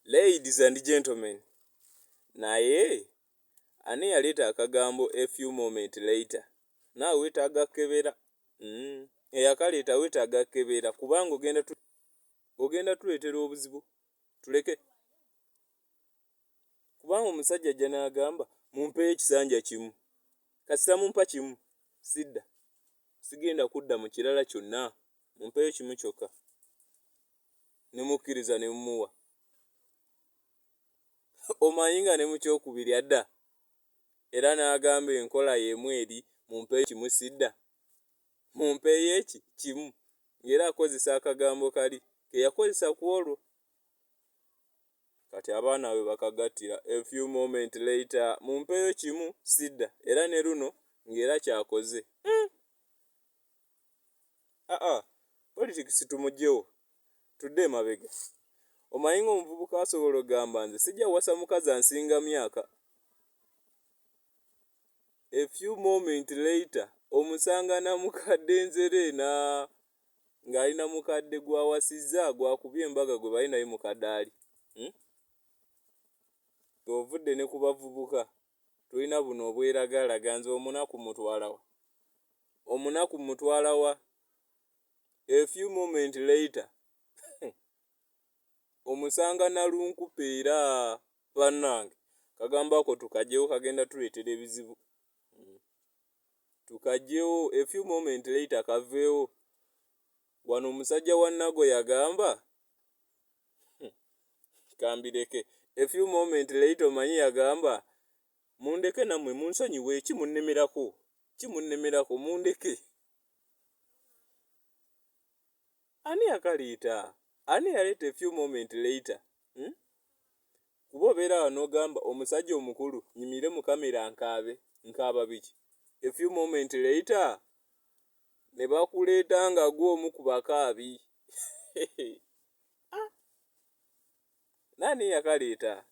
Ladies and gentlemen, naye ani yaleeta akagambo a few moment later? Naawe weetaaga kkebera. Eyakaleeta weetaaga kkebera kubanga ogenda tuleetera obuzibu. Tuleke. Kubanga omusajja ajja n'agamba mumpeeyo ekisanja kimu. Kasita mumpa kimu, sidda. Sigenda kudda mu kirala kyonna. Mumpeeyo kimu kyokka. Ne mukkiriza ne mumuwa. Omanyi nga ne mu kyokubiri adda. Era n'agamba enkola y'emu eri mumpeeyo kimu sidda. Mumpeeyo eki kimu. Era akozesa akagambo kali ke yakozesa ku olwo. Kati abaana bwe bakagattira a few moment later mumpeeyo kimu sidda. Era ne luno ng'era ky'akoze. Politics tumuggyewo. Tudde emabega. Omanyi ng'omuvubuka asobola okugamba nze sijja wasa mukazi ansinga myaka. A few moment later omusanga na mukadde nzereena ng'alina mukadde gw'awasizza gwakubye embaga gwe bali naye mukadde ali. Ovudde ne ku bavubuka tulina buno obweragalaga nze omunaku mutwala wa. Omunaku mutwala wa. A few moment later omusanga na lunkupeera bannange. Kagambo ako tukaggyewo kagenda tuleetera ebizibu. Tukaggyewo a few moment later kaveewo. Wano omusajja wa Nago yagamba kambireke. A few moment later omanyi yagamba mundeke nammwe munsonyiwe kimunnemerako. Kimunnemerako mundeke. Ani yakaleeta? Ani yaleeta a few moment later? Kuba obeera wano ogamba omusajja omukulu nyimire mu kamera nkaabe. Nkaaba biki? A few moment later ne bakuleeta nga gwe omu ku bakaabi. Nani yakaleeta?